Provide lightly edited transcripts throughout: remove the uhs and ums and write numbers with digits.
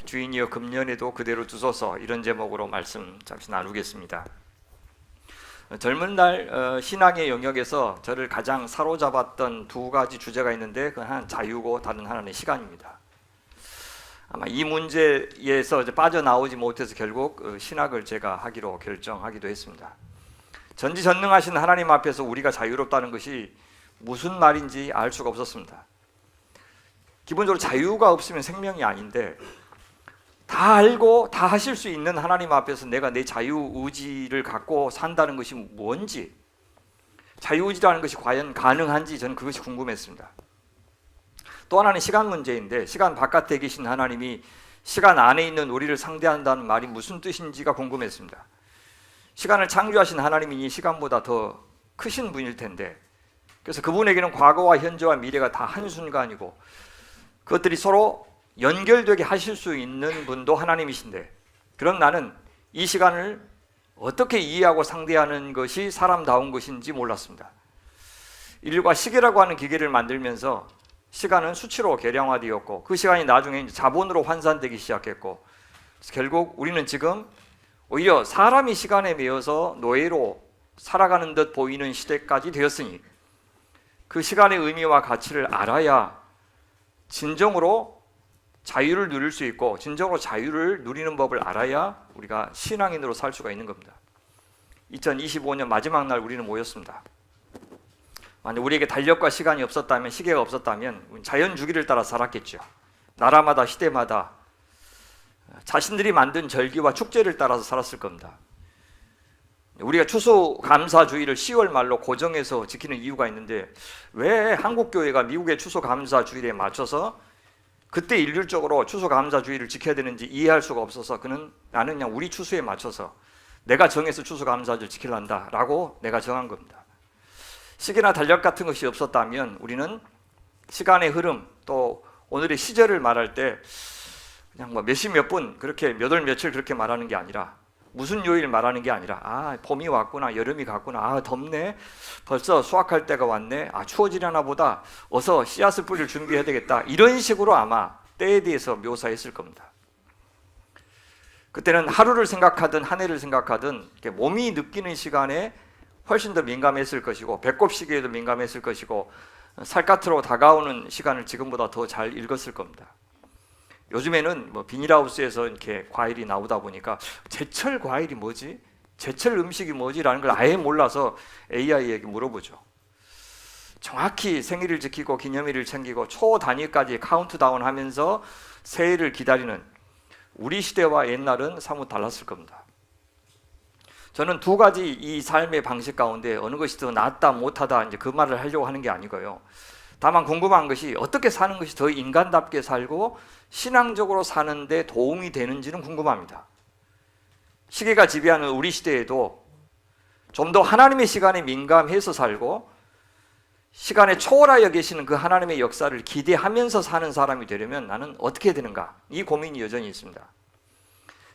주인이여 금년에도 그대로 두소서, 이런 제목으로 말씀 잠시 나누겠습니다. 젊은 날 신앙의 영역에서 저를 가장 사로잡았던 두 가지 주제가 있는데, 그건 한 자유고 다른 하나는 시간입니다. 아마 이 문제에서 빠져나오지 못해서 결국 신학을 제가 하기로 결정하기도 했습니다. 전지전능하신 하나님 앞에서 우리가 자유롭다는 것이 무슨 말인지 알 수가 없었습니다. 기본적으로 자유가 없으면 생명이 아닌데, 다 알고 다 하실 수 있는 하나님 앞에서 내가 내 자유의지를 갖고 산다는 것이 뭔지, 자유의지라는 것이 과연 가능한지 저는 그것이 궁금했습니다. 또 하나는 시간 문제인데, 시간 바깥에 계신 하나님이 시간 안에 있는 우리를 상대한다는 말이 무슨 뜻인지가 궁금했습니다. 시간을 창조하신 하나님이니 시간보다 더 크신 분일 텐데, 그래서 그분에게는 과거와 현재와 미래가 다 한순간이고 그것들이 서로 연결되게 하실 수 있는 분도 하나님이신데, 그럼 나는 이 시간을 어떻게 이해하고 상대하는 것이 사람다운 것인지 몰랐습니다. 인류가 시계라고 하는 기계를 만들면서 시간은 수치로 계량화되었고, 그 시간이 나중에 자본으로 환산되기 시작했고, 결국 우리는 지금 오히려 사람이 시간에 매여서 노예로 살아가는 듯 보이는 시대까지 되었으니, 그 시간의 의미와 가치를 알아야 진정으로 자유를 누릴 수 있고, 진정으로 자유를 누리는 법을 알아야 우리가 신앙인으로 살 수가 있는 겁니다. 2025년 마지막 날 우리는 모였습니다. 만약 우리에게 달력과 시간이 없었다면, 시계가 없었다면 자연 주기를 따라 살았겠죠. 나라마다 시대마다 자신들이 만든 절기와 축제를 따라서 살았을 겁니다. 우리가 추수감사주의를 10월 말로 고정해서 지키는 이유가 있는데, 왜 한국교회가 미국의 추수감사주일에 맞춰서 그때 일률적으로 추수감사주의를 지켜야 되는지 이해할 수가 없어서, 나는 그냥 우리 추수에 맞춰서 내가 정해서 추수감사주의를 지키란다 라고 내가 정한 겁니다. 시계나 달력 같은 것이 없었다면 우리는 시간의 흐름, 또 오늘의 시절을 말할 때 그냥 몇십 몇 분 그렇게 몇 월 며칠 그렇게 말하는 게 아니라, 무슨 요일 말하는 게 아니라, 봄이 왔구나, 여름이 갔구나, 덥네, 벌써 수확할 때가 왔네, 추워지려나 보다, 어서 씨앗을 뿌릴 준비해야 되겠다, 이런 식으로 아마 때에 대해서 묘사했을 겁니다. 그때는 하루를 생각하든 한 해를 생각하든 몸이 느끼는 시간에 훨씬 더 민감했을 것이고, 배꼽 시계에도 민감했을 것이고, 살갗으로 다가오는 시간을 지금보다 더 잘 읽었을 겁니다. 요즘에는 비닐하우스에서 이렇게 과일이 나오다 보니까 제철 과일이 뭐지? 제철 음식이 뭐지? 라는 걸 아예 몰라서 AI에게 물어보죠. 정확히 생일을 지키고 기념일을 챙기고 초 단위까지 카운트다운 하면서 새해를 기다리는 우리 시대와 옛날은 사뭇 달랐을 겁니다. 저는 두 가지 이 삶의 방식 가운데 어느 것이 더 낫다 못하다 이제 그 말을 하려고 하는 게 아니고요. 다만 궁금한 것이 어떻게 사는 것이 더 인간답게 살고 신앙적으로 사는데 도움이 되는지는 궁금합니다. 시계가 지배하는 우리 시대에도 좀 더 하나님의 시간에 민감해서 살고, 시간에 초월하여 계시는 그 하나님의 역사를 기대하면서 사는 사람이 되려면 나는 어떻게 되는가? 이 고민이 여전히 있습니다.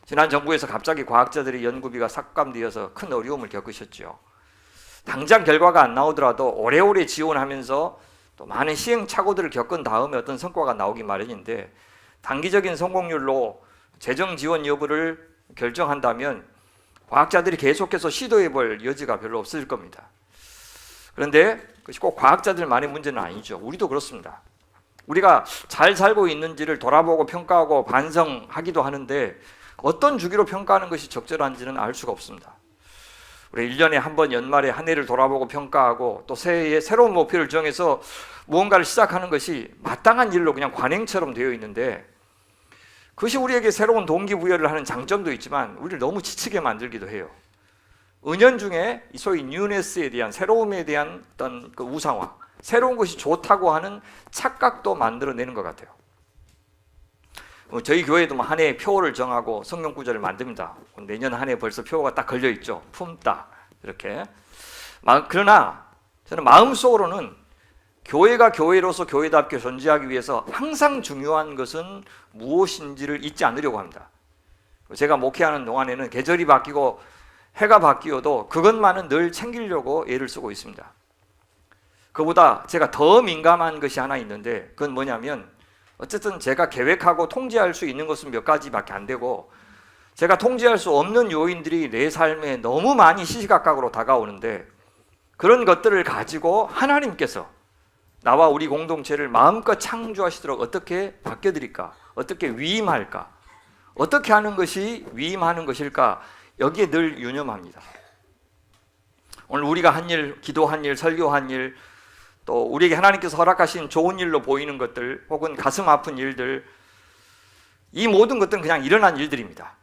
지난 정부에서 갑자기 과학자들의 연구비가 삭감되어서 큰 어려움을 겪으셨죠. 당장 결과가 안 나오더라도 오래오래 지원하면서 또 많은 시행착오들을 겪은 다음에 어떤 성과가 나오기 마련인데, 단기적인 성공률로 재정 지원 여부를 결정한다면 과학자들이 계속해서 시도해볼 여지가 별로 없을 겁니다. 그런데 그것이 꼭 과학자들만의 문제는 아니죠. 우리도 그렇습니다. 우리가 잘 살고 있는지를 돌아보고 평가하고 반성하기도 하는데, 어떤 주기로 평가하는 것이 적절한지는 알 수가 없습니다. 우리 1년에 한 번 연말에 한 해를 돌아보고 평가하고, 또 새해에 새로운 목표를 정해서 무언가를 시작하는 것이 마땅한 일로 그냥 관행처럼 되어 있는데, 그것이 우리에게 새로운 동기부여를 하는 장점도 있지만 우리를 너무 지치게 만들기도 해요. 은연중에 소위 뉴네스에 대한, 새로움에 대한 어떤 그 우상화, 새로운 것이 좋다고 하는 착각도 만들어내는 것 같아요. 저희 교회도 한 해 표를 정하고 성경 구절을 만듭니다. 내년 한 해 벌써 표가 딱 걸려 있죠. 품다, 이렇게. 그러나 저는 마음속으로는 교회가 교회로서 교회답게 존재하기 위해서 항상 중요한 것은 무엇인지를 잊지 않으려고 합니다. 제가 목회하는 동안에는 계절이 바뀌고 해가 바뀌어도 그것만은 늘 챙기려고 애를 쓰고 있습니다. 그보다 제가 더 민감한 것이 하나 있는데, 그건 뭐냐면 어쨌든 제가 계획하고 통제할 수 있는 것은 몇 가지밖에 안 되고, 제가 통제할 수 없는 요인들이 내 삶에 너무 많이 시시각각으로 다가오는데, 그런 것들을 가지고 하나님께서 나와 우리 공동체를 마음껏 창조하시도록 어떻게 바뀌어드릴까? 어떻게 위임할까? 어떻게 하는 것이 위임하는 것일까? 여기에 늘 유념합니다. 오늘 우리가 한 일, 기도한 일, 설교한 일, 또 우리에게 하나님께서 허락하신 좋은 일로 보이는 것들, 혹은 가슴 아픈 일들, 이 모든 것들은 그냥 일어난 일들입니다.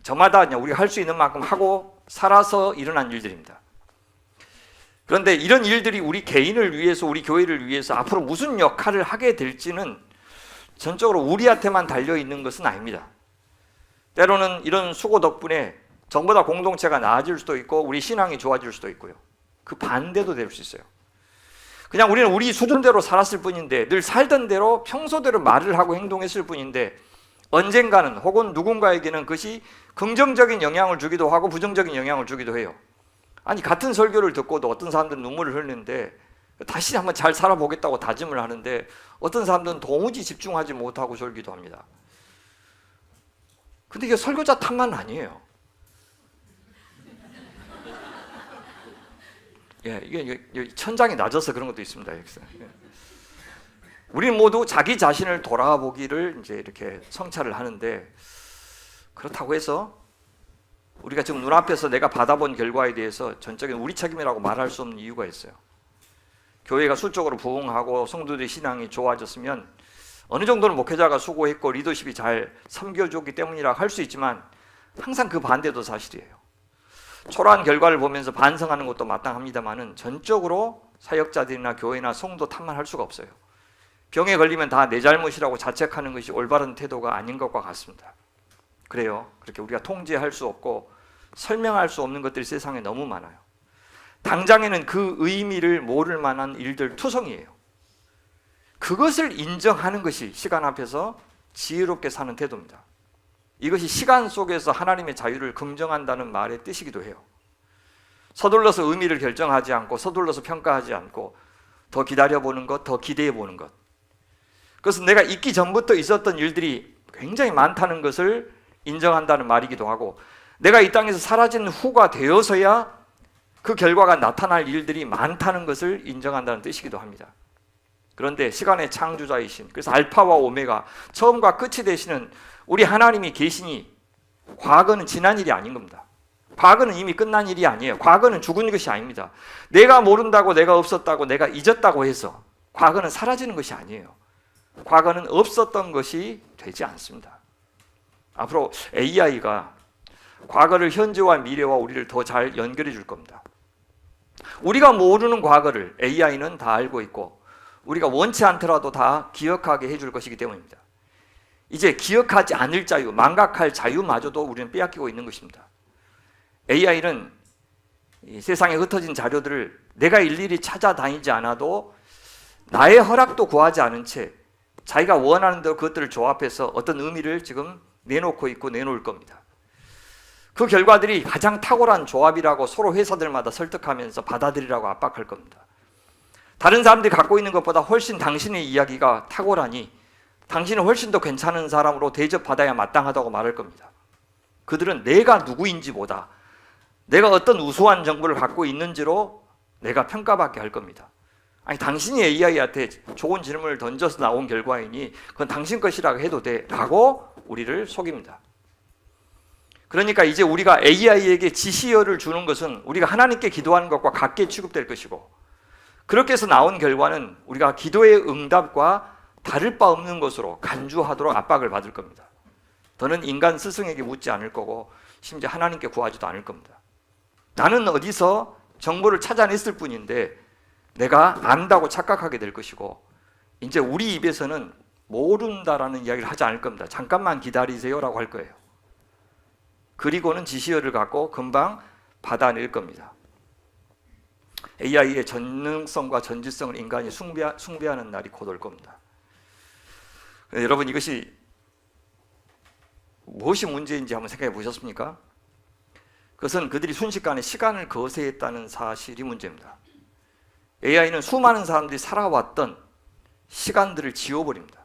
저마다 그냥 우리가 할 수 있는 만큼 하고 살아서 일어난 일들입니다. 그런데 이런 일들이 우리 개인을 위해서, 우리 교회를 위해서 앞으로 무슨 역할을 하게 될지는 전적으로 우리한테만 달려있는 것은 아닙니다. 때로는 이런 수고 덕분에 전보다 공동체가 나아질 수도 있고 우리 신앙이 좋아질 수도 있고요. 그 반대도 될 수 있어요. 그냥 우리는 우리 수준대로 살았을 뿐인데, 늘 살던 대로 평소대로 말을 하고 행동했을 뿐인데, 언젠가는 혹은 누군가에게는 그것이 긍정적인 영향을 주기도 하고 부정적인 영향을 주기도 해요. 아니, 같은 설교를 듣고도 어떤 사람들은 눈물을 흘리는데 다시 한번 잘 살아보겠다고 다짐을 하는데, 어떤 사람들은 도무지 집중하지 못하고 졸기도 합니다. 근데 이게 설교자 탓만 아니에요. 이게 천장이 낮아서 그런 것도 있습니다. 우리 모두 자기 자신을 돌아보기를 이제 이렇게 성찰을 하는데, 그렇다고 해서 우리가 지금 눈앞에서 내가 받아본 결과에 대해서 전적인 우리 책임이라고 말할 수 없는 이유가 있어요. 교회가 수적으로 부흥하고 성도들의 신앙이 좋아졌으면 어느 정도는 목회자가 수고했고 리더십이 잘 섬겨줬기 때문이라 할 수 있지만, 항상 그 반대도 사실이에요. 초라한 결과를 보면서 반성하는 것도 마땅합니다만은 전적으로 사역자들이나 교회나 성도 탓만 할 수가 없어요. 병에 걸리면 다 내 잘못이라고 자책하는 것이 올바른 태도가 아닌 것과 같습니다. 그래요. 그렇게 우리가 통제할 수 없고 설명할 수 없는 것들이 세상에 너무 많아요. 당장에는 그 의미를 모를 만한 일들 투성이에요. 그것을 인정하는 것이 시간 앞에서 지혜롭게 사는 태도입니다. 이것이 시간 속에서 하나님의 자유를 긍정한다는 말의 뜻이기도 해요. 서둘러서 의미를 결정하지 않고, 서둘러서 평가하지 않고, 더 기다려보는 것, 더 기대해보는 것. 그것은 내가 있기 전부터 있었던 일들이 굉장히 많다는 것을 인정한다는 말이기도 하고, 내가 이 땅에서 사라진 후가 되어서야 그 결과가 나타날 일들이 많다는 것을 인정한다는 뜻이기도 합니다. 그런데 시간의 창조자이신, 그래서 알파와 오메가, 처음과 끝이 되시는 우리 하나님이 계시니 과거는 지난 일이 아닌 겁니다. 과거는 이미 끝난 일이 아니에요. 과거는 죽은 것이 아닙니다. 내가 모른다고, 내가 없었다고, 내가 잊었다고 해서 과거는 사라지는 것이 아니에요. 과거는 없었던 것이 되지 않습니다. 앞으로 AI가 과거를 현재와 미래와 우리를 더 잘 연결해 줄 겁니다. 우리가 모르는 과거를 AI는 다 알고 있고, 우리가 원치 않더라도 다 기억하게 해줄 것이기 때문입니다. 이제 기억하지 않을 자유, 망각할 자유마저도 우리는 빼앗기고 있는 것입니다. AI는 이 세상에 흩어진 자료들을 내가 일일이 찾아다니지 않아도, 나의 허락도 구하지 않은 채 자기가 원하는 대로 그것들을 조합해서 어떤 의미를 지금 내놓고 있고 내놓을 겁니다. 그 결과들이 가장 탁월한 조합이라고 서로 회사들마다 설득하면서 받아들이라고 압박할 겁니다. 다른 사람들이 갖고 있는 것보다 훨씬 당신의 이야기가 탁월하니 당신은 훨씬 더 괜찮은 사람으로 대접받아야 마땅하다고 말할 겁니다. 그들은 내가 누구인지보다 내가 어떤 우수한 정보를 갖고 있는지로 내가 평가받게 할 겁니다. 아니, 당신이 AI한테 좋은 질문을 던져서 나온 결과이니 그건 당신 것이라고 해도 돼 라고 우리를 속입니다. 그러니까 이제 우리가 AI에게 지시어를 주는 것은 우리가 하나님께 기도하는 것과 같게 취급될 것이고, 그렇게 해서 나온 결과는 우리가 기도의 응답과 다를 바 없는 것으로 간주하도록 압박을 받을 겁니다. 더는 인간 스승에게 묻지 않을 거고, 심지어 하나님께 구하지도 않을 겁니다. 나는 어디서 정보를 찾아냈을 뿐인데 내가 안다고 착각하게 될 것이고, 이제 우리 입에서는 모른다라는 이야기를 하지 않을 겁니다. 잠깐만 기다리세요라고 할 거예요. 그리고는 지시어를 갖고 금방 받아낼 겁니다. AI의 전능성과 전지성을 인간이 숭배하는 날이 곧 올 겁니다. 여러분, 이것이 무엇이 문제인지 한번 생각해 보셨습니까? 그것은 그들이 순식간에 시간을 거세했다는 사실이 문제입니다. AI는 수많은 사람들이 살아왔던 시간들을 지워버립니다.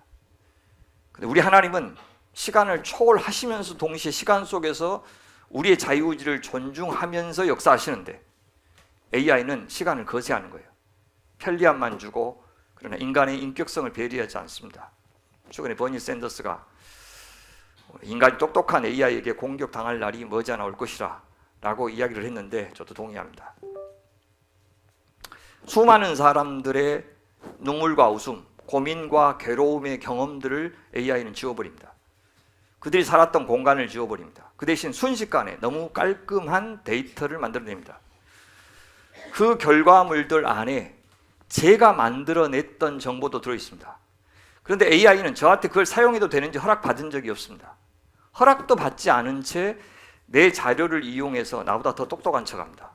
근데 우리 하나님은 시간을 초월하시면서 동시에 시간 속에서 우리의 자유의지를 존중하면서 역사하시는데 AI는 시간을 거세하는 거예요. 편리함만 주고 그러나 인간의 인격성을 배려하지 않습니다. 최근에 버니 샌더스가 인간이 똑똑한 AI에게 공격당할 날이 머지않아 올 것이라 라고 이야기를 했는데 저도 동의합니다. 수많은 사람들의 눈물과 웃음, 고민과 괴로움의 경험들을 AI는 지워버립니다. 그들이 살았던 공간을 지워버립니다. 그 대신 순식간에 너무 깔끔한 데이터를 만들어냅니다. 그 결과물들 안에 제가 만들어냈던 정보도 들어있습니다. 그런데 AI는 저한테 그걸 사용해도 되는지 허락받은 적이 없습니다. 허락도 받지 않은 채 내 자료를 이용해서 나보다 더 똑똑한 척합니다.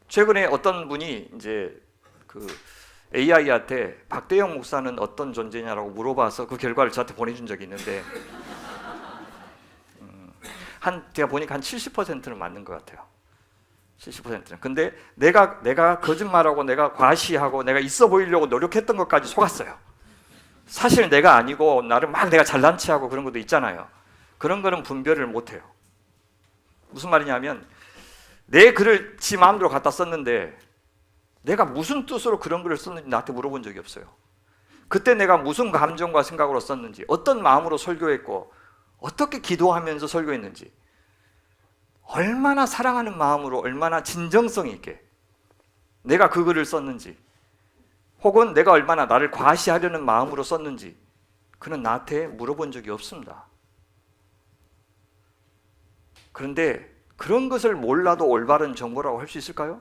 최근에 어떤 분이 이제 그 AI한테 박대영 목사는 어떤 존재냐라고 물어봐서 그 결과를 저한테 보내준 적이 있는데 제가 보니까 한 70%는 맞는 것 같아요. 70%는. 근데 내가 거짓말하고 내가 과시하고 내가 있어 보이려고 노력했던 것까지 속았어요. 사실 내가 아니고 나를 막 내가 잘난 체하고 그런 것도 있잖아요. 그런 거는 분별을 못해요. 무슨 말이냐면 내 글을 지 마음대로 갖다 썼는데 내가 무슨 뜻으로 그런 글을 썼는지 나한테 물어본 적이 없어요. 그때 내가 무슨 감정과 생각으로 썼는지, 어떤 마음으로 설교했고 어떻게 기도하면서 설교했는지, 얼마나 사랑하는 마음으로 얼마나 진정성 있게 내가 그 글을 썼는지, 혹은 내가 얼마나 나를 과시하려는 마음으로 썼는지 그는 나한테 물어본 적이 없습니다. 그런데 그런 것을 몰라도 올바른 정보라고 할 수 있을까요?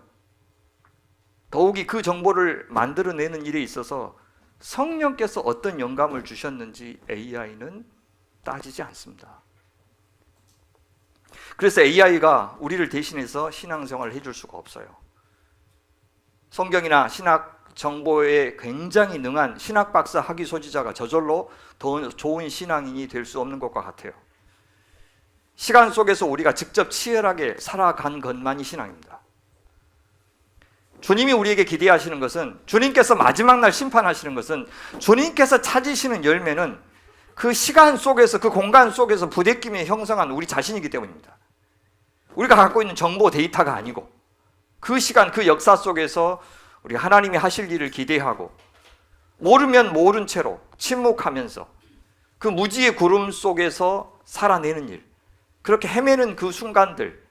더욱이 그 정보를 만들어내는 일에 있어서 성령께서 어떤 영감을 주셨는지 AI는 따지지 않습니다. 그래서 AI가 우리를 대신해서 신앙생활을 해줄 수가 없어요. 성경이나 신학 정보에 굉장히 능한 신학박사 학위 소지자가 저절로 더 좋은 신앙인이 될 수 없는 것과 같아요. 시간 속에서 우리가 직접 치열하게 살아간 것만이 신앙입니다. 주님이 우리에게 기대하시는 것은, 주님께서 마지막 날 심판하시는 것은, 주님께서 찾으시는 열매는 그 시간 속에서, 그 공간 속에서 부대끼며 형성한 우리 자신이기 때문입니다. 우리가 갖고 있는 정보 데이터가 아니고 그 시간, 그 역사 속에서 우리 하나님이 하실 일을 기대하고 모르면 모른 채로 침묵하면서 그 무지의 구름 속에서 살아내는 일, 그렇게 헤매는 그 순간들,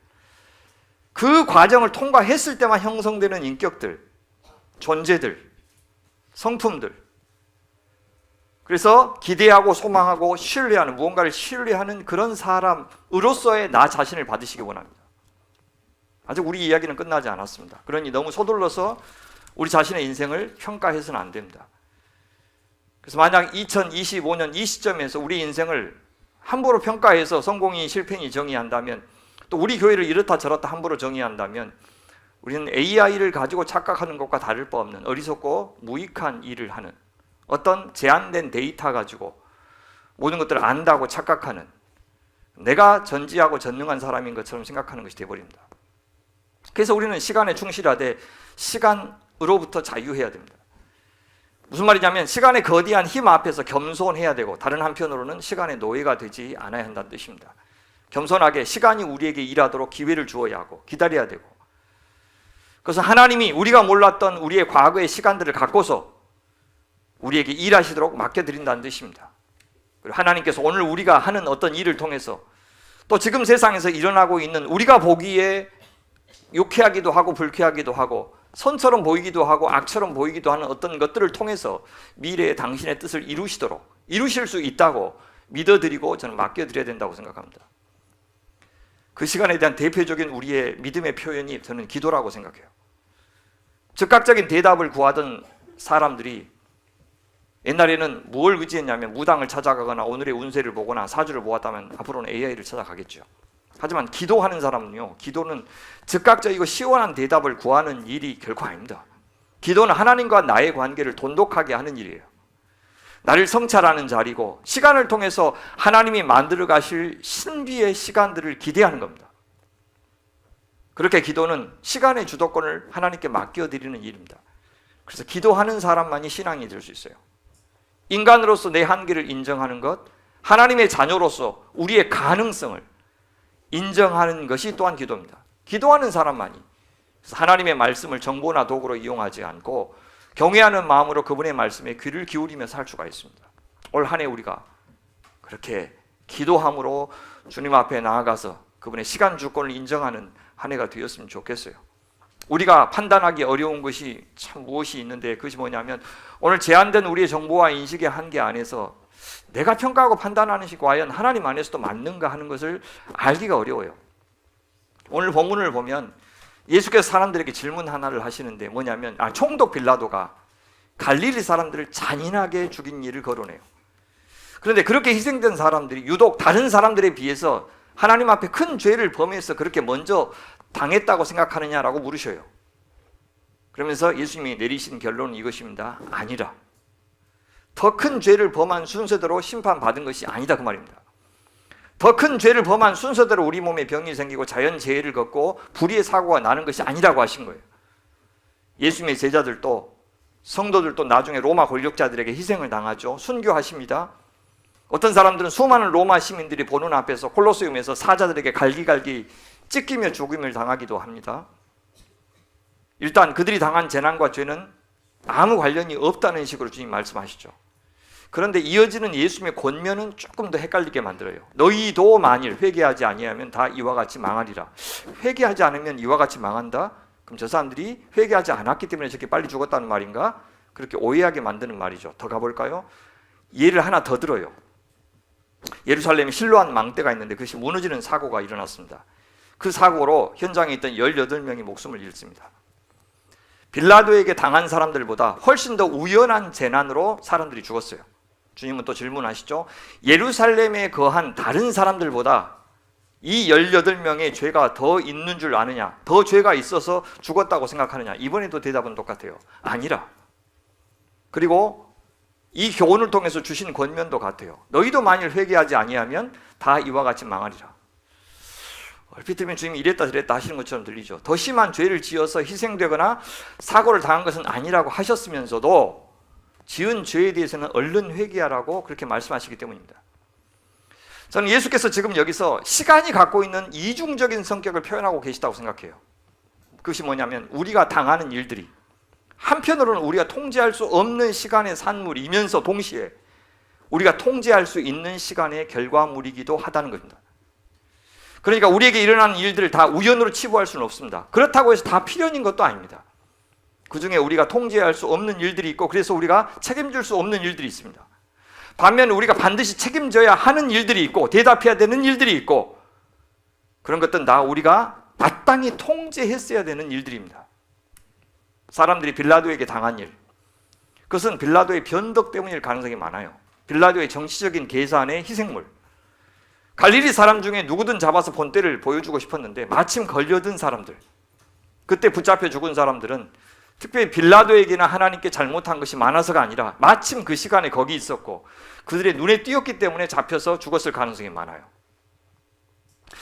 그 과정을 통과했을 때만 형성되는 인격들, 존재들, 성품들, 그래서 기대하고 소망하고 신뢰하는, 무언가를 신뢰하는 그런 사람으로서의 나 자신을 받으시기 원합니다. 아직 우리 이야기는 끝나지 않았습니다. 그러니 너무 서둘러서 우리 자신의 인생을 평가해서는 안 됩니다. 그래서 만약 2025년 이 시점에서 우리 인생을 함부로 평가해서 성공이 실패니 정의한다면, 또 우리 교회를 이렇다 저렇다 함부로 정의한다면 우리는 AI를 가지고 착각하는 것과 다를 바 없는 어리석고 무익한 일을 하는, 어떤 제한된 데이터 가지고 모든 것들을 안다고 착각하는, 내가 전지하고 전능한 사람인 것처럼 생각하는 것이 되어버립니다. 그래서 우리는 시간에 충실하되 시간으로부터 자유해야 됩니다. 무슨 말이냐면 시간의 거대한 힘 앞에서 겸손해야 되고, 다른 한편으로는 시간의 노예가 되지 않아야 한다는 뜻입니다. 겸손하게 시간이 우리에게 일하도록 기회를 주어야 하고 기다려야 되고, 그래서 하나님이 우리가 몰랐던 우리의 과거의 시간들을 갖고서 우리에게 일하시도록 맡겨드린다는 뜻입니다. 그리고 하나님께서 오늘 우리가 하는 어떤 일을 통해서, 또 지금 세상에서 일어나고 있는 우리가 보기에 유쾌하기도 하고 불쾌하기도 하고 선처럼 보이기도 하고 악처럼 보이기도 하는 어떤 것들을 통해서 미래의 당신의 뜻을 이루실 수 있다고 믿어드리고 저는 맡겨드려야 된다고 생각합니다. 그 시간에 대한 대표적인 우리의 믿음의 표현이 저는 기도라고 생각해요. 즉각적인 대답을 구하던 사람들이 옛날에는 무엇을 의지했냐면 무당을 찾아가거나 오늘의 운세를 보거나 사주를 보았다면 앞으로는 AI를 찾아가겠죠. 하지만 기도하는 사람은요, 기도는 즉각적이고 시원한 대답을 구하는 일이 결코 아닙니다. 기도는 하나님과 나의 관계를 돈독하게 하는 일이에요. 나를 성찰하는 자리고, 시간을 통해서 하나님이 만들어 가실 신비의 시간들을 기대하는 겁니다. 그렇게 기도는 시간의 주도권을 하나님께 맡겨드리는 일입니다. 그래서 기도하는 사람만이 신앙이 될 수 있어요. 인간으로서 내 한계를 인정하는 것, 하나님의 자녀로서 우리의 가능성을 인정하는 것이 또한 기도입니다. 기도하는 사람만이 하나님의 말씀을 정보나 도구로 이용하지 않고 경외하는 마음으로 그분의 말씀에 귀를 기울이며 살 수가 있습니다. 올 한 해 우리가 그렇게 기도함으로 주님 앞에 나아가서 그분의 시간 주권을 인정하는 한 해가 되었으면 좋겠어요. 우리가 판단하기 어려운 것이 참 무엇이 있는데, 그것이 뭐냐면 오늘 제한된 우리의 정보와 인식의 한계 안에서 내가 평가하고 판단하는 것이 과연 하나님 안에서도 맞는가 하는 것을 알기가 어려워요. 오늘 본문을 보면 예수께서 사람들에게 질문 하나를 하시는데 뭐냐면 총독 빌라도가 갈릴리 사람들을 잔인하게 죽인 일을 거론해요. 그런데 그렇게 희생된 사람들이 유독 다른 사람들에 비해서 하나님 앞에 큰 죄를 범해서 그렇게 먼저 당했다고 생각하느냐라고 물으셔요. 그러면서 예수님이 내리신 결론은 이것입니다. 아니라. 더 큰 죄를 범한 순서대로 심판받은 것이 아니다, 그 말입니다. 더 큰 죄를 범한 순서대로 우리 몸에 병이 생기고 자연재해를 겪고 불의의 사고가 나는 것이 아니라고 하신 거예요. 예수님의 제자들도 성도들도 나중에 로마 권력자들에게 희생을 당하죠. 순교하십니다. 어떤 사람들은 수많은 로마 시민들이 보는 앞에서 콜로세움에서 사자들에게 갈기갈기 찢기며 죽임을 당하기도 합니다. 일단 그들이 당한 재난과 죄는 아무 관련이 없다는 식으로 주님 말씀하시죠. 그런데 이어지는 예수님의 권면은 조금 더 헷갈리게 만들어요. 너희도 만일 회개하지 아니하면 다 이와 같이 망하리라. 회개하지 않으면 이와 같이 망한다? 그럼 저 사람들이 회개하지 않았기 때문에 저렇게 빨리 죽었다는 말인가? 그렇게 오해하게 만드는 말이죠. 더 가볼까요? 예를 하나 더 들어요. 예루살렘에 실로암 망대가 있는데 그것이 무너지는 사고가 일어났습니다. 그 사고로 현장에 있던 18명이 목숨을 잃습니다. 빌라도에게 당한 사람들보다 훨씬 더 우연한 재난으로 사람들이 죽었어요. 주님은 또 질문하시죠. 예루살렘에 거한 다른 사람들보다 이 18명의 죄가 더 있는 줄 아느냐? 더 죄가 있어서 죽었다고 생각하느냐? 이번에도 대답은 똑같아요. 아니라. 그리고 이 교훈을 통해서 주신 권면도 같아요. 너희도 만일 회개하지 아니하면 다 이와 같이 망하리라. 얼핏 들으면 주님이 이랬다 저랬다 하시는 것처럼 들리죠. 더 심한 죄를 지어서 희생되거나 사고를 당한 것은 아니라고 하셨으면서도 지은 죄에 대해서는 얼른 회개하라고 그렇게 말씀하시기 때문입니다. 저는 예수께서 지금 여기서 시간이 갖고 있는 이중적인 성격을 표현하고 계시다고 생각해요. 그것이 뭐냐면 우리가 당하는 일들이 한편으로는 우리가 통제할 수 없는 시간의 산물이면서 동시에 우리가 통제할 수 있는 시간의 결과물이기도 하다는 겁니다. 그러니까 우리에게 일어나는 일들을 다 우연으로 치부할 수는 없습니다. 그렇다고 해서 다 필연인 것도 아닙니다. 그 중에 우리가 통제할 수 없는 일들이 있고 그래서 우리가 책임질 수 없는 일들이 있습니다. 반면에 우리가 반드시 책임져야 하는 일들이 있고 대답해야 되는 일들이 있고 그런 것들은 다 우리가 마땅히 통제했어야 되는 일들입니다. 사람들이 빌라도에게 당한 일, 그것은 빌라도의 변덕 때문일 가능성이 많아요. 빌라도의 정치적인 계산의 희생물. 갈릴리 사람 중에 누구든 잡아서 본때를 보여주고 싶었는데 마침 걸려든 사람들, 그때 붙잡혀 죽은 사람들은 특별히 빌라도에게나 하나님께 잘못한 것이 많아서가 아니라 마침 그 시간에 거기 있었고 그들의 눈에 띄었기 때문에 잡혀서 죽었을 가능성이 많아요.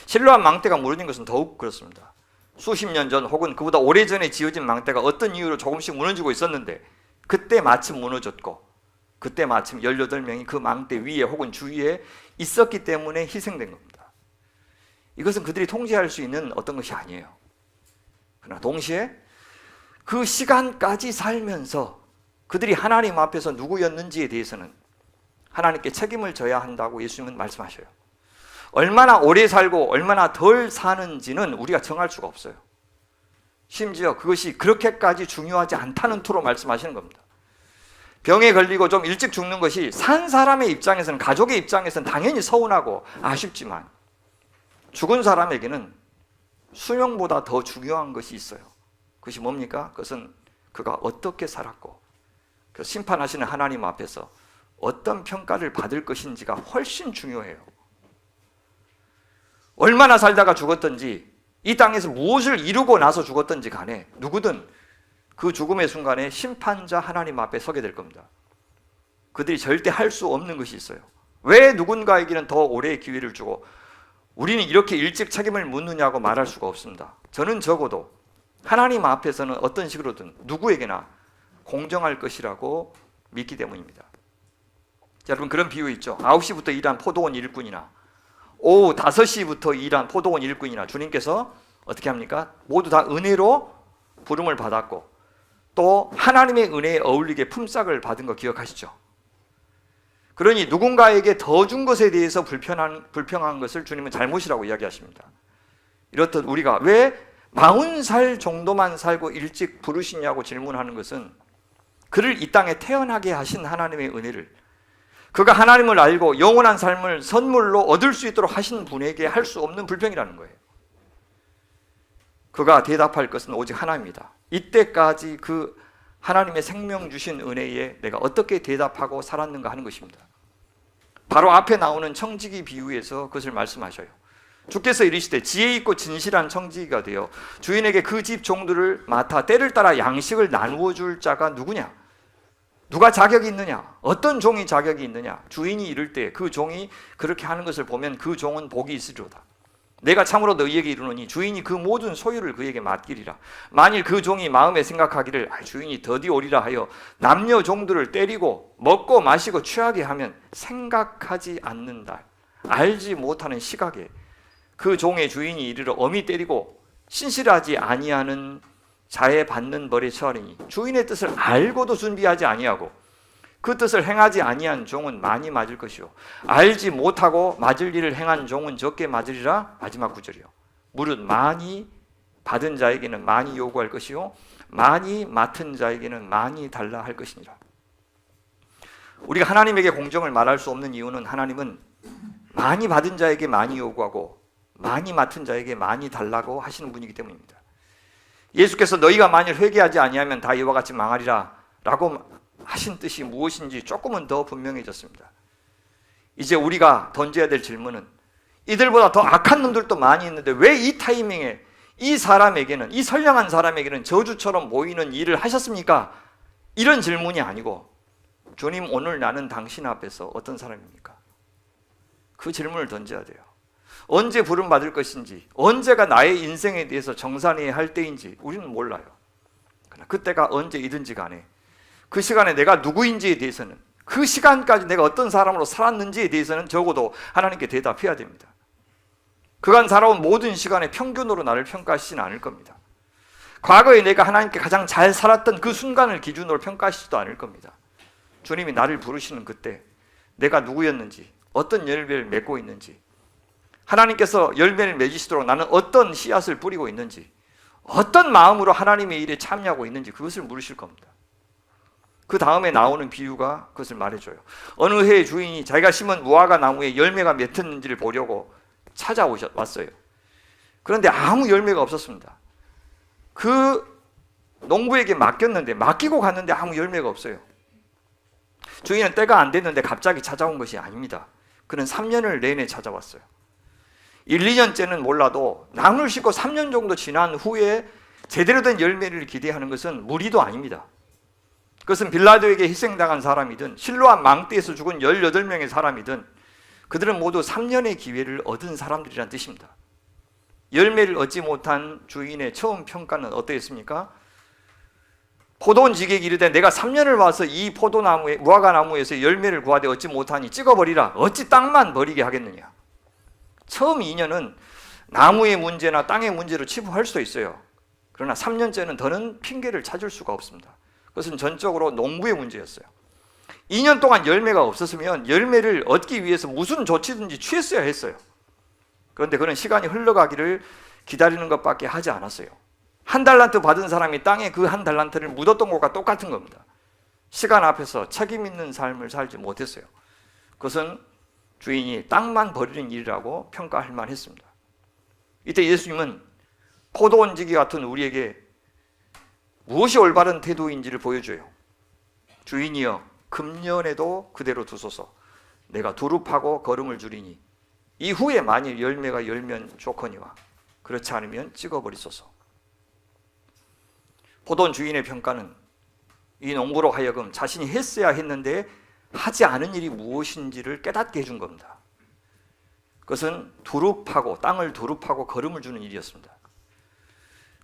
실로암 망대가 무너진 것은 더욱 그렇습니다. 수십 년 전 혹은 그보다 오래전에 지어진 망대가 어떤 이유로 조금씩 무너지고 있었는데 그때 마침 무너졌고 그때 마침 18명이 그 망대 위에 혹은 주위에 있었기 때문에 희생된 겁니다. 이것은 그들이 통제할 수 있는 어떤 것이 아니에요. 그러나 동시에 그 시간까지 살면서 그들이 하나님 앞에서 누구였는지에 대해서는 하나님께 책임을 져야 한다고 예수님은 말씀하셔요. 얼마나 오래 살고 얼마나 덜 사는지는 우리가 정할 수가 없어요. 심지어 그것이 그렇게까지 중요하지 않다는 투로 말씀하시는 겁니다. 병에 걸리고 좀 일찍 죽는 것이 산 사람의 입장에서는, 가족의 입장에서는 당연히 서운하고 아쉽지만 죽은 사람에게는 수명보다 더 중요한 것이 있어요. 그것이 뭡니까? 그것은 그가 어떻게 살았고 그 심판하시는 하나님 앞에서 어떤 평가를 받을 것인지가 훨씬 중요해요. 얼마나 살다가 죽었든지 이 땅에서 무엇을 이루고 나서 죽었든지 간에 누구든 그 죽음의 순간에 심판자 하나님 앞에 서게 될 겁니다. 그들이 절대 할 수 없는 것이 있어요. 왜 누군가에게는 더 오래의 기회를 주고 우리는 이렇게 일찍 책임을 묻느냐고 말할 수가 없습니다. 저는 적어도 하나님 앞에서는 어떤 식으로든 누구에게나 공정할 것이라고 믿기 때문입니다. 여러분 그런 비유 있죠. 9시부터 일한 포도원 일꾼이나 오후 5시부터 일한 포도원 일꾼이나 주님께서 어떻게 합니까? 모두 다 은혜로 부름을 받았고 또 하나님의 은혜에 어울리게 품삯을 받은 거 기억하시죠? 그러니 누군가에게 더 준 것에 대해서 불평한 것을 주님은 잘못이라고 이야기하십니다. 이렇듯 우리가 왜 40살 정도만 살고 일찍 부르시냐고 질문하는 것은 그를 이 땅에 태어나게 하신 하나님의 은혜를, 그가 하나님을 알고 영원한 삶을 선물로 얻을 수 있도록 하신 분에게 할 수 없는 불평이라는 거예요. 그가 대답할 것은 오직 하나입니다. 이때까지 그 하나님의 생명 주신 은혜에 내가 어떻게 대답하고 살았는가 하는 것입니다. 바로 앞에 나오는 청지기 비유에서 그것을 말씀하셔요. 주께서 이르시되 지혜 있고 진실한 청지기가 되어 주인에게 그 집 종들을 맡아 때를 따라 양식을 나누어 줄 자가 누구냐? 누가 자격이 있느냐? 어떤 종이 자격이 있느냐? 주인이 이를 때 그 종이 그렇게 하는 것을 보면 그 종은 복이 있으리로다. 내가 참으로 너희에게 이르노니 주인이 그 모든 소유를 그에게 맡기리라. 만일 그 종이 마음에 생각하기를 주인이 더디 오리라 하여 남녀 종들을 때리고 먹고 마시고 취하게 하면 생각하지 않는다. 알지 못하는 시각에 그 종의 주인이 이르러 엄히 때리고 신실하지 아니하는 자에 받는 벌에 처하리니 주인의 뜻을 알고도 준비하지 아니하고 그 뜻을 행하지 아니한 종은 많이 맞을 것이요 알지 못하고 맞을 일을 행한 종은 적게 맞으리라. 마지막 구절이요. 무릇 많이 받은 자에게는 많이 요구할 것이요 많이 맡은 자에게는 많이 달라 할 것이니라. 우리가 하나님에게 공정을 말할 수 없는 이유는 하나님은 많이 받은 자에게 많이 요구하고 많이 맡은 자에게 많이 달라고 하시는 분이기 때문입니다. 예수께서 너희가 만일 회개하지 아니하면 다 이와 같이 망하리라 라고 하신 뜻이 무엇인지 조금은 더 분명해졌습니다. 이제 우리가 던져야 될 질문은 이들보다 더 악한 놈들도 많이 있는데 왜 이 타이밍에 이 사람에게는, 이 선량한 사람에게는 저주처럼 보이는 일을 하셨습니까? 이런 질문이 아니고 주님 오늘 나는 당신 앞에서 어떤 사람입니까? 그 질문을 던져야 돼요. 언제 부름 받을 것인지, 언제가 나의 인생에 대해서 정산해야 할 때인지 우리는 몰라요. 그러나 그때가 언제이든지 간에 그 시간에 내가 누구인지에 대해서는, 그 시간까지 내가 어떤 사람으로 살았는지에 대해서는 적어도 하나님께 대답해야 됩니다. 그간 살아온 모든 시간에 평균으로 나를 평가하시지는 않을 겁니다. 과거에 내가 하나님께 가장 잘 살았던 그 순간을 기준으로 평가하시지도 않을 겁니다. 주님이 나를 부르시는 그때 내가 누구였는지, 어떤 열매를 맺고 있는지, 하나님께서 열매를 맺으시도록 나는 어떤 씨앗을 뿌리고 있는지, 어떤 마음으로 하나님의 일에 참여하고 있는지 그것을 물으실 겁니다. 그 다음에 나오는 비유가 그것을 말해줘요. 어느 해의 주인이 자기가 심은 무화과 나무에 열매가 맺혔는지를 보려고 찾아왔어요. 그런데 아무 열매가 없었습니다. 그 농부에게 맡겼는데, 맡기고 갔는데 아무 열매가 없어요. 주인은 때가 안 됐는데 갑자기 찾아온 것이 아닙니다. 그는 3년을 내내 찾아왔어요. 1, 2년째는 몰라도 나무를 심고 3년 정도 지난 후에 제대로 된 열매를 기대하는 것은 무리도 아닙니다. 그것은 빌라도에게 희생당한 사람이든 실로암 망대에서 죽은 18명의 사람이든 그들은 모두 3년의 기회를 얻은 사람들이란 뜻입니다. 열매를 얻지 못한 주인의 처음 평가는 어떠했습니까? 포도원 지객이 이르되 내가 3년을 와서 이 포도나무에, 무화과 나무에서 열매를 구하되 얻지 못하니 찍어버리라. 어찌 땅만 버리게 하겠느냐. 처음 2년은 나무의 문제나 땅의 문제로 치부할 수도 있어요. 그러나 3년째는 더는 핑계를 찾을 수가 없습니다. 그것은 전적으로 농부의 문제였어요. 2년 동안 열매가 없었으면 열매를 얻기 위해서 무슨 조치든지 취했어야 했어요. 그런데 그는 시간이 흘러가기를 기다리는 것밖에 하지 않았어요. 1달란트 받은 사람이 땅에 그 1달란트를 묻었던 것과 똑같은 겁니다. 시간 앞에서 책임 있는 삶을 살지 못했어요. 그것은 주인이 땅만 버리는 일이라고 평가할 만했습니다. 이때 예수님은 포도원지기 같은 우리에게 무엇이 올바른 태도인지를 보여줘요. 주인이여 금년에도 그대로 두소서. 내가 두릅하고 거름을 주리니 이후에 만일 열매가 열면 좋거니와 그렇지 않으면 찍어버리소서. 포도원 주인의 평가는 이 농부로 하여금 자신이 했어야 했는데 하지 않은 일이 무엇인지를 깨닫게 해준 겁니다. 그것은 두릅하고 땅을 두릅하고 거름을 주는 일이었습니다.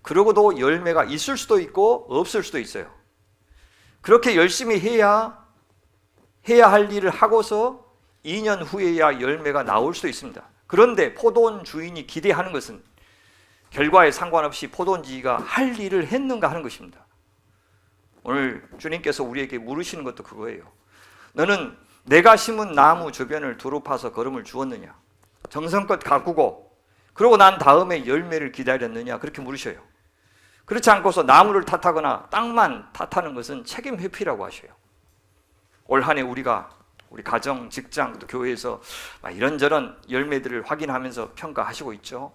그러고도 열매가 있을 수도 있고 없을 수도 있어요. 그렇게 열심히 해야 할 일을 하고서 2년 후에야 열매가 나올 수도 있습니다. 그런데 포도원 주인이 기대하는 것은 결과에 상관없이 포도원지기가 할 일을 했는가 하는 것입니다. 오늘 주님께서 우리에게 물으시는 것도 그거예요. 너는 내가 심은 나무 주변을 두루 파서 거름을 주었느냐? 정성껏 가꾸고 그러고 난 다음에 열매를 기다렸느냐? 그렇게 물으셔요. 그렇지 않고서 나무를 탓하거나 땅만 탓하는 것은 책임 회피라고 하셔요. 올 한 해 우리가 우리 가정, 직장, 또 교회에서 이런저런 열매들을 확인하면서 평가하시고 있죠.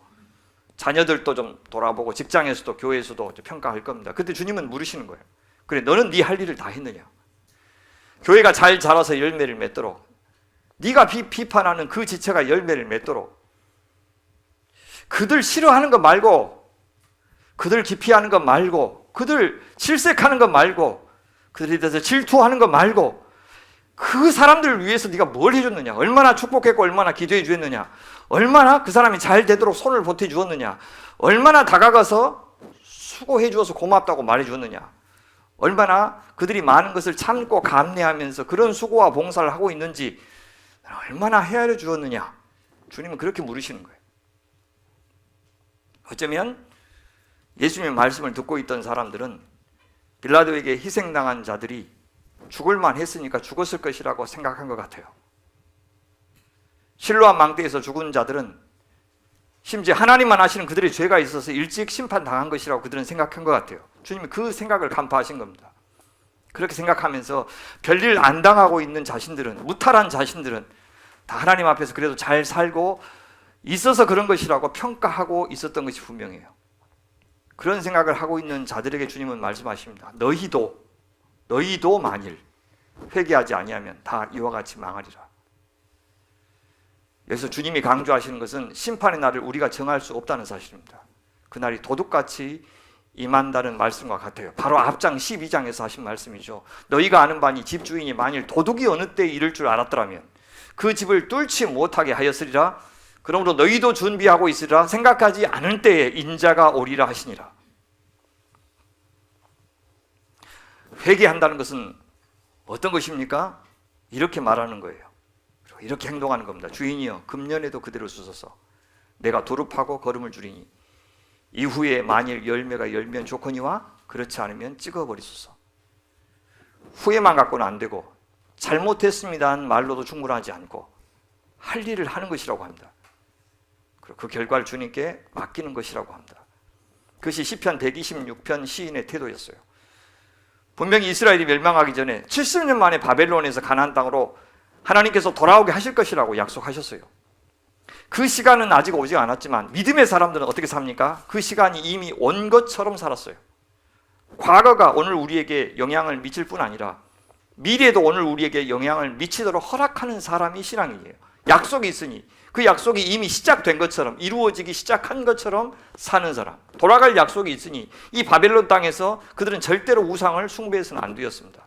자녀들도 좀 돌아보고 직장에서도 교회에서도 평가할 겁니다. 그때 주님은 물으시는 거예요. 그래, 너는 네 할 일을 다 했느냐? 교회가 잘 자라서 열매를 맺도록, 네가 비판하는 그 지체가 열매를 맺도록, 그들 싫어하는 것 말고, 그들 기피하는 것 말고, 그들 질색하는 것 말고, 그들에 대해서 질투하는 것 말고, 그 사람들을 위해서 네가 뭘 해줬느냐? 얼마나 축복했고 얼마나 기도해 주었느냐? 얼마나 그 사람이 잘 되도록 손을 보태 주었느냐? 얼마나 다가가서 수고해 주어서 고맙다고 말해 주었느냐? 얼마나 그들이 많은 것을 참고 감내하면서 그런 수고와 봉사를 하고 있는지 얼마나 헤아려 주었느냐? 주님은 그렇게 물으시는 거예요. 어쩌면 예수님의 말씀을 듣고 있던 사람들은 빌라도에게 희생당한 자들이 죽을만 했으니까 죽었을 것이라고 생각한 것 같아요. 실로암 망대에서 죽은 자들은 심지어 하나님만 아시는 그들의 죄가 있어서 일찍 심판당한 것이라고 그들은 생각한 것 같아요. 주님이 그 생각을 간파하신 겁니다. 그렇게 생각하면서 별일 안 당하고 있는 자신들은, 무탈한 자신들은 다 하나님 앞에서 그래도 잘 살고 있어서 그런 것이라고 평가하고 있었던 것이 분명해요. 그런 생각을 하고 있는 자들에게 주님은 말씀하십니다. 너희도 만일 회개하지 아니하면 다 이와 같이 망하리라. 여기서 주님이 강조하시는 것은 심판의 날을 우리가 정할 수 없다는 사실입니다. 그날이 도둑같이 임한다는 말씀과 같아요. 바로 앞장 12장에서 하신 말씀이죠. 너희가 아는 바니 집주인이 만일 도둑이 어느 때에 이를 줄 알았더라면 그 집을 뚫지 못하게 하였으리라. 그러므로 너희도 준비하고 있으리라. 생각하지 않을 때에 인자가 오리라 하시니라. 회개한다는 것은 어떤 것입니까? 이렇게 말하는 거예요. 이렇게 행동하는 겁니다. 주인이여 금년에도 그대로 주소서. 내가 도루 파고 거름을 주리니 이후에 만일 열매가 열면 좋거니와 그렇지 않으면 찍어버리소서. 후회만 갖고는 안 되고 잘못했습니다 한 말로도 충분하지 않고 할 일을 하는 것이라고 합니다. 그리고 그 결과를 주님께 맡기는 것이라고 합니다. 그것이 시편 126편 시인의 태도였어요. 분명히 이스라엘이 멸망하기 전에 70년 만에 바벨론에서 가나안 땅으로 하나님께서 돌아오게 하실 것이라고 약속하셨어요. 그 시간은 아직 오지 않았지만 믿음의 사람들은 어떻게 삽니까? 그 시간이 이미 온 것처럼 살았어요. 과거가 오늘 우리에게 영향을 미칠 뿐 아니라 미래도 오늘 우리에게 영향을 미치도록 허락하는 사람이 신앙이에요. 약속이 있으니 그 약속이 이미 시작된 것처럼, 이루어지기 시작한 것처럼 사는 사람, 돌아갈 약속이 있으니 이 바벨론 땅에서 그들은 절대로 우상을 숭배해서는 안 되었습니다.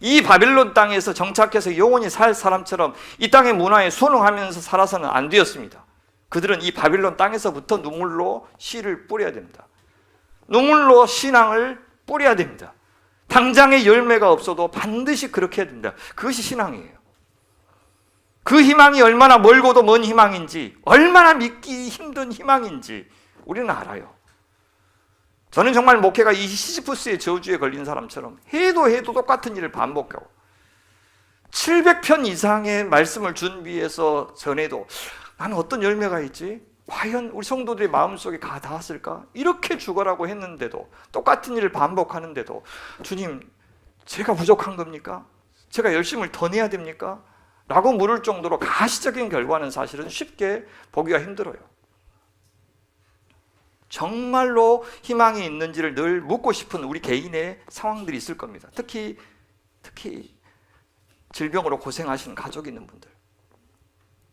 이 바벨론 땅에서 정착해서 영원히 살 사람처럼 이 땅의 문화에 순응하면서 살아서는 안 되었습니다. 그들은 이 바벨론 땅에서부터 눈물로 씨를 뿌려야 됩니다. 눈물로 신앙을 뿌려야 됩니다. 당장의 열매가 없어도 반드시 그렇게 해야 됩니다. 그것이 신앙이에요. 그 희망이 얼마나 멀고도 먼 희망인지, 얼마나 믿기 힘든 희망인지 우리는 알아요. 저는 정말 목회가 이 시지프스의 저주에 걸린 사람처럼 해도 똑같은 일을 반복하고 700편 이상의 말씀을 준비해서 전해도 나는 어떤 열매가 있지? 과연 우리 성도들의 마음속에 다 닿았을까? 이렇게 죽어라고 했는데도, 똑같은 일을 반복하는데도 주님, 제가 부족한 겁니까? 제가 열심을 더 내야 됩니까? 라고 물을 정도로 가시적인 결과는 사실은 쉽게 보기가 힘들어요. 정말로 희망이 있는지를 늘 묻고 싶은 우리 개인의 상황들이 있을 겁니다. 특히 질병으로 고생하시는 가족이 있는 분들.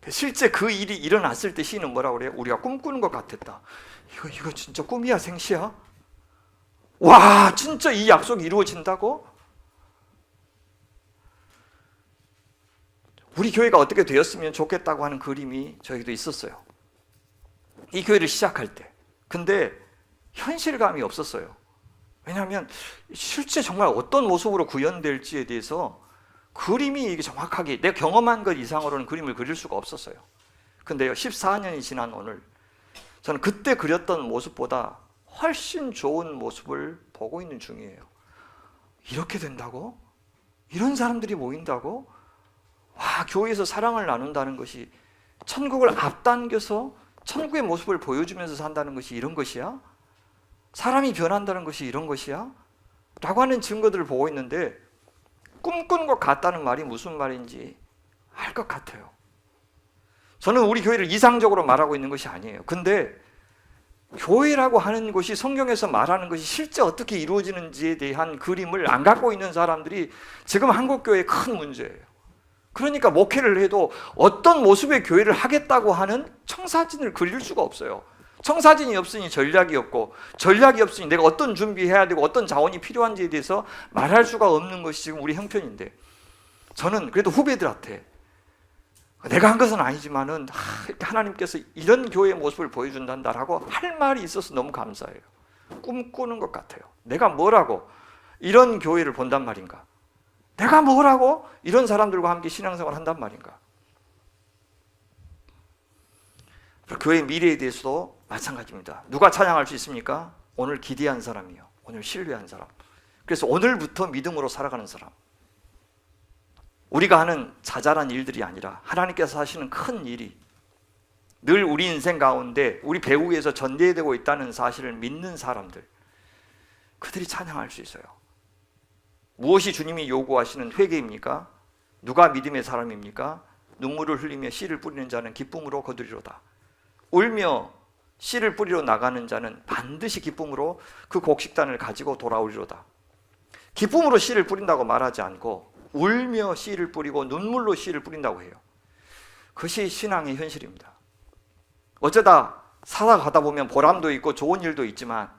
실제 그 일이 일어났을 때 시인은 뭐라고 그래요? 우리가 꿈꾸는 것 같았다. 이거 진짜 꿈이야, 생시야? 와, 진짜 이 약속이 이루어진다고? 우리 교회가 어떻게 되었으면 좋겠다고 하는 그림이 저에게도 있었어요. 이 교회를 시작할 때. 근데 현실감이 없었어요. 왜냐하면 실제 정말 어떤 모습으로 구현될지에 대해서 그림이 이게 정확하게 내가 경험한 것 이상으로는 그림을 그릴 수가 없었어요. 근데요, 14년이 지난 오늘 저는 그때 그렸던 모습보다 훨씬 좋은 모습을 보고 있는 중이에요. 이렇게 된다고? 이런 사람들이 모인다고? 와, 교회에서 사랑을 나눈다는 것이, 천국을 앞당겨서 천국의 모습을 보여주면서 산다는 것이 이런 것이야? 사람이 변한다는 것이 이런 것이야? 라고 하는 증거들을 보고 있는데, 꿈꾸는 것 같다는 말이 무슨 말인지 알 것 같아요. 저는 우리 교회를 이상적으로 말하고 있는 것이 아니에요. 근데 교회라고 하는 것이 성경에서 말하는 것이 실제 어떻게 이루어지는지에 대한 그림을 안 갖고 있는 사람들이 지금 한국교회의 큰 문제예요. 그러니까 목회를 해도 어떤 모습의 교회를 하겠다고 하는 청사진을 그릴 수가 없어요. 청사진이 없으니 전략이 없고, 전략이 없으니 내가 어떤 준비해야 되고 어떤 자원이 필요한지에 대해서 말할 수가 없는 것이 지금 우리 형편인데, 저는 그래도 후배들한테 내가 한 것은 아니지만은 하나님께서 이런 교회의 모습을 보여준단다라고 할 말이 있어서 너무 감사해요. 꿈꾸는 것 같아요. 내가 뭐라고 이런 교회를 본단 말인가? 내가 뭐라고 이런 사람들과 함께 신앙생활을 한단 말인가? 교회의 미래에 대해서도 마찬가지입니다. 누가 찬양할 수 있습니까? 오늘 기대한 사람이요, 오늘 신뢰한 사람. 그래서 오늘부터 믿음으로 살아가는 사람. 우리가 하는 자잘한 일들이 아니라 하나님께서 하시는 큰 일이 늘 우리 인생 가운데 우리 배후에서 전개되고 있다는 사실을 믿는 사람들, 그들이 찬양할 수 있어요. 무엇이 주님이 요구하시는 회개입니까? 누가 믿음의 사람입니까? 눈물을 흘리며 씨를 뿌리는 자는 기쁨으로 거두리로다. 울며 씨를 뿌리러 나가는 자는 반드시 기쁨으로 그 곡식단을 가지고 돌아오리로다. 기쁨으로 씨를 뿌린다고 말하지 않고 울며 씨를 뿌리고 눈물로 씨를 뿌린다고 해요. 그것이 신앙의 현실입니다. 어쩌다 살아가다 보면 보람도 있고 좋은 일도 있지만,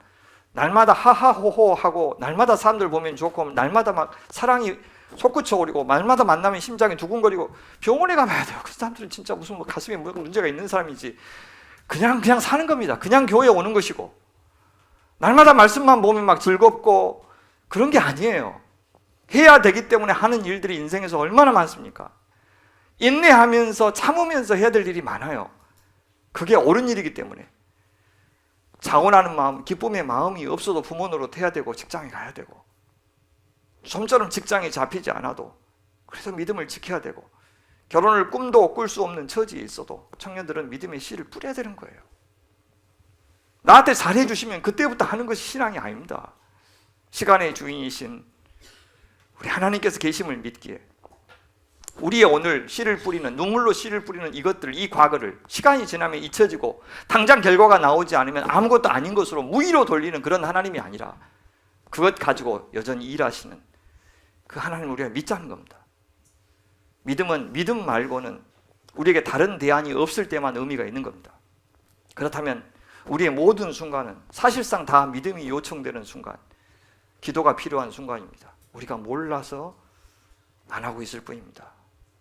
날마다 하하호호 하고 날마다 사람들 보면 좋고 날마다 막 사랑이 솟구쳐 오르고 날마다 만나면 심장이 두근거리고 병원에 가봐야 돼요. 그 사람들은 진짜 무슨 가슴에 문제가 있는 사람이지, 그냥 사는 겁니다. 그냥 교회에 오는 것이고, 날마다 말씀만 보면 막 즐겁고 그런 게 아니에요. 해야 되기 때문에 하는 일들이 인생에서 얼마나 많습니까? 인내하면서 참으면서 해야 될 일이 많아요. 그게 옳은 일이기 때문에. 자원하는 마음, 기쁨의 마음이 없어도 부모 노릇해야 되고 직장에 가야 되고, 좀처럼 직장에 잡히지 않아도 그래서 믿음을 지켜야 되고, 결혼을 꿈도 꿀 수 없는 처지에 있어도 청년들은 믿음의 씨를 뿌려야 되는 거예요. 나한테 잘해주시면 그때부터 하는 것이 신앙이 아닙니다. 시간의 주인이신 우리 하나님께서 계심을 믿기에 우리의 오늘 씨를 뿌리는, 눈물로 씨를 뿌리는 이것들, 이 과거를 시간이 지나면 잊혀지고 당장 결과가 나오지 않으면 아무것도 아닌 것으로 무의로 돌리는 그런 하나님이 아니라, 그것 가지고 여전히 일하시는 그 하나님을 우리가 믿자는 겁니다. 믿음은 믿음 말고는 우리에게 다른 대안이 없을 때만 의미가 있는 겁니다. 그렇다면 우리의 모든 순간은 사실상 다 믿음이 요청되는 순간, 기도가 필요한 순간입니다. 우리가 몰라서 안 하고 있을 뿐입니다.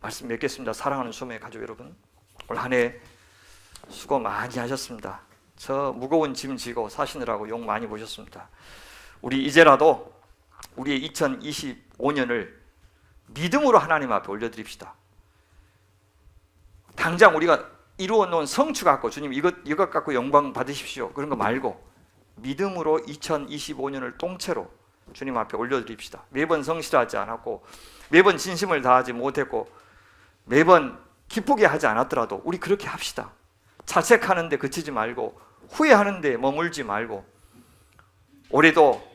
말씀 맺겠습니다. 사랑하는 소매 가족 여러분, 올 한 해 수고 많이 하셨습니다. 저 무거운 짐 지고 사시느라고 욕 많이 보셨습니다. 우리 이제라도 우리의 2025년을 믿음으로 하나님 앞에 올려드립시다. 당장 우리가 이루어 놓은 성취 갖고 주님 이것 갖고 영광 받으십시오, 그런 거 말고 믿음으로 2025년을 통째로 주님 앞에 올려드립시다. 매번 성실하지 않았고 매번 진심을 다하지 못했고 매번 기쁘게 하지 않았더라도 우리 그렇게 합시다. 자책하는데 그치지 말고 후회하는데 머물지 말고, 올해도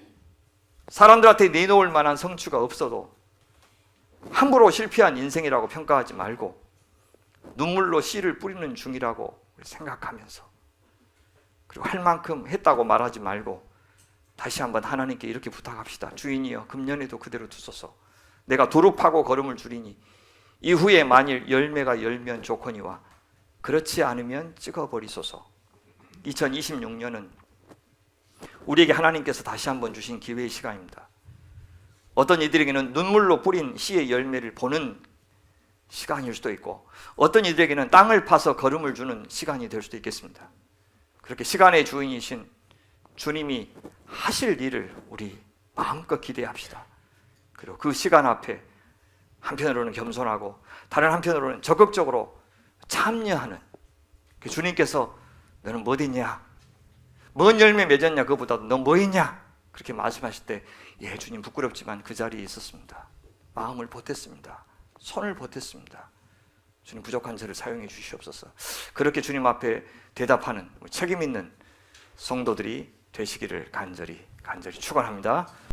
사람들한테 내놓을 만한 성취가 없어도 함부로 실패한 인생이라고 평가하지 말고 눈물로 씨를 뿌리는 중이라고 생각하면서, 그리고 할 만큼 했다고 말하지 말고 다시 한번 하나님께 이렇게 부탁합시다. 주인이여, 금년에도 그대로 두소서. 내가 도로 파고 걸음을 줄이니 이후에 만일 열매가 열면 좋거니와 그렇지 않으면 찍어버리소서. 2026년은 우리에게 하나님께서 다시 한번 주신 기회의 시간입니다. 어떤 이들에게는 눈물로 뿌린 씨의 열매를 보는 시간일 수도 있고, 어떤 이들에게는 땅을 파서 걸음을 주는 시간이 될 수도 있겠습니다. 그렇게 시간의 주인이신 주님이 하실 일을 우리 마음껏 기대합시다. 그리고 그 시간 앞에 한편으로는 겸손하고 다른 한편으로는 적극적으로 참여하는 그 주님께서 너는 뭐 있냐? 뭔 열매 맺었냐? 그보다도 너 뭐 있냐? 그렇게 말씀하실 때 예, 주님 부끄럽지만 그 자리에 있었습니다. 마음을 보탰습니다. 손을 보탰습니다. 주님 부족한 저를 사용해 주시옵소서. 그렇게 주님 앞에 대답하는 책임 있는 성도들이 되시기를 간절히 축원합니다.